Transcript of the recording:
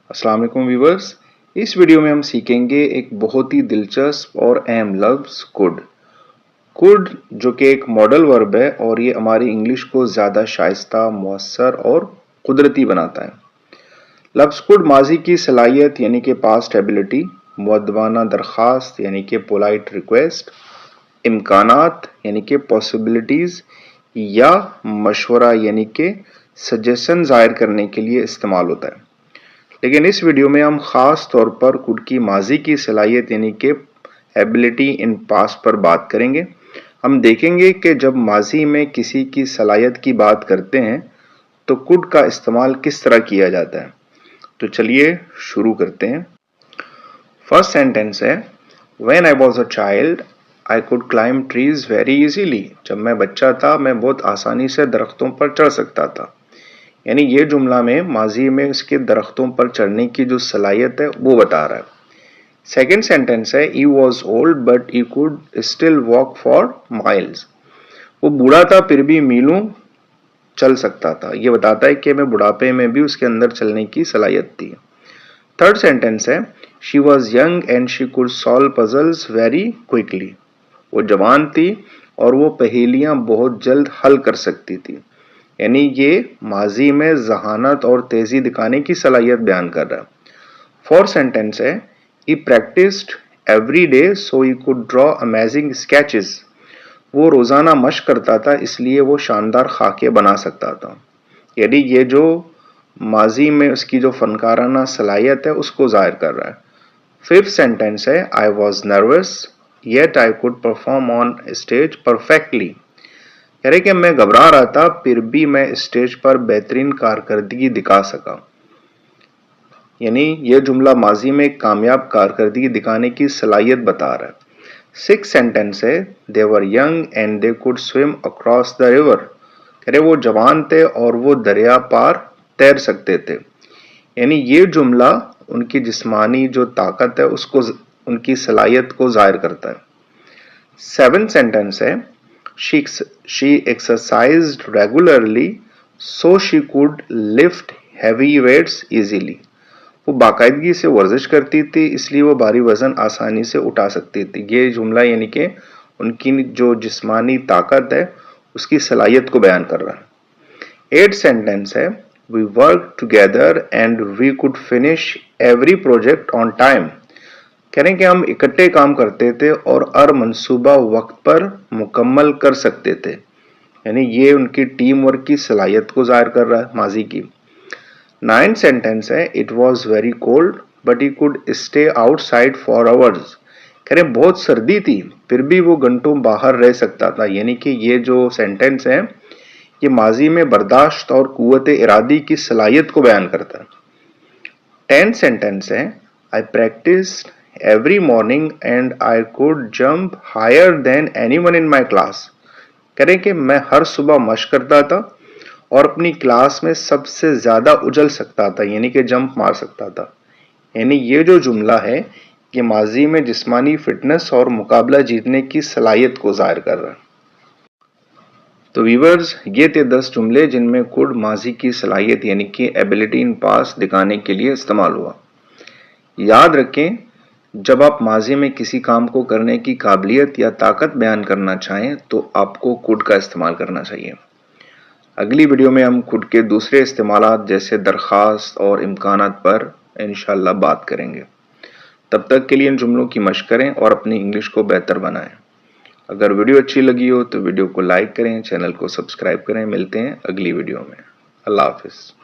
अस्सलाम वालेकुम व्यूवर्स। इस वीडियो में हम सीखेंगे एक बहुत ही दिलचस्प और अहम लफ्ज़ कुड। कुड जो कि एक मॉडल वर्ब है और ये हमारी इंग्लिश को ज़्यादा शाइस्ता, मुअस्सर और कुदरती बनाता है। लफ्ज़ कुड माजी की सलाहियत यानी कि पास्ट एबिलिटी, मुअद्दबाना दरख्वास्त यानी कि पोलाइट रिक्वेस्ट, इम्कानात यानी कि पॉसिबिलिटीज़ या मशवरा यानी कि सजेशन ज़ाहिर करने के लिए इस्तेमाल होता है। लेकिन इस वीडियो में हम ख़ास तौर पर कुड की माजी की सलाहियत यानी कि एबिलिटी इन पास्ट पर बात करेंगे। हम देखेंगे कि जब माजी में किसी की सलाहियत की बात करते हैं तो कुड का इस्तेमाल किस तरह किया जाता है। तो चलिए शुरू करते हैं। फर्स्ट सेंटेंस है, when I was a child I could climb trees very easily. जब मैं बच्चा था मैं बहुत आसानी से दरख्तों पर चढ़ सकता था। यानी ये जुमला में माजी में उसके दरख्तों पर चढ़ने की जो सलाहियत है वो बता रहा है। सेकेंड सेंटेंस है, he was old but he could still walk for miles. वो बूढ़ा था फिर भी मीलों चल सकता था। ये बताता है कि मैं बुढ़ापे में भी उसके अंदर चलने की सलाहियत थी। थर्ड सेंटेंस है, she was young and she could solve puzzles very quickly. वो जवान थी और वो पहेलियां बहुत जल्द हल कर सकती थी। यानी ये माजी में जहानत और तेजी दिखाने की सलाहियत बयान कर रहा है। फोर्थ सेंटेंस है, he practised every day so he could draw amazing sketches. वो रोजाना मशक करता था इसलिए वो शानदार खाके बना सकता था। यानी ये जो माजी में उसकी जो फनकाराना सलाहियत है उसको जाहिर कर रहा है। फिफ्थ सेंटेंस है, I was nervous yet I could perform on stage perfectly. कह रहे कि मैं घबरा रहा था फिर भी मैं स्टेज पर बेहतरीन कारकर्दगी दिखा सका। यानी यह जुमला माजी में कामयाब कारकर्दगी दिखाने की सलाहियत बता रहा है। सिक्स सेंटेंस है, they were young and they could swim across the river. कह रहे वो जवान थे और वो दरिया पार तैर सकते थे। यानी ये जुमला उनकी जिस्मानी जो ताकत है उसको, उनकी सलाहियत को जाहिर करता है। सेवेंथ सेंटेंस है, she exercised regularly so she could lift heavy weights easily. वो बाकायदगी से वर्जिश करती थी इसलिए वो भारी वजन आसानी से उठा सकती थी। ये जुमला यानी कि उनकी जो जिस्मानी ताकत है उसकी सलाहियत को बयान कर रहा है। एट सेंटेंस है, we worked together and we could finish every project on time. कह रहे हैं कि हम इकट्ठे काम करते थे और हर मंसूबा वक्त पर मुकम्मल कर सकते थे। यानी ये उनकी टीम वर्क की सलाहियत को जाहिर कर रहा है माजी की। नाइन्थ सेंटेंस है, it was very cold but he could stay outside for hours. कह रहे बहुत सर्दी थी फिर भी वो घंटों बाहर रह सकता था। यानी कि ये जो सेंटेंस है ये माजी में बर्दाश्त और कुव्वत इरादी की सलाहियत को बयान करता है। टेंथ सेंटेंस है, आई practice every morning and I could jump higher than anyone in my class. कह रहे कि मैं हर सुबह मशक करता था और अपनी क्लास में सबसे ज्यादा उछल सकता था। यानी कि जंप मार सकता था। यानी ये जो जुमला है ये माजी में जिस्मानी फिटनेस और मुकाबला जीतने की सलाहियत को जाहिर कर रहा है। तो व्यूअर्स, ये थे 10 जुमले जिनमें कुड माजी की सलाहियत यानी कि एबिलिटी इन पास्ट दिखाने के लिए इस्तेमाल हुआ। याद रखें, जब आप माजी में किसी काम को करने की काबिलियत या ताकत बयान करना चाहें तो आपको कुड का इस्तेमाल करना चाहिए। अगली वीडियो में हम कुड के दूसरे इस्तेमालात जैसे दरख्वास्त और इम्कानात पर इंशाअल्लाह बात करेंगे। तब तक के लिए इन जुमलों की मशक करें और अपनी इंग्लिश को बेहतर बनाएं। अगर वीडियो अच्छी लगी हो तो वीडियो को लाइक करें, चैनल को सब्सक्राइब करें। मिलते हैं अगली वीडियो में। अल्लाह हाफिज़।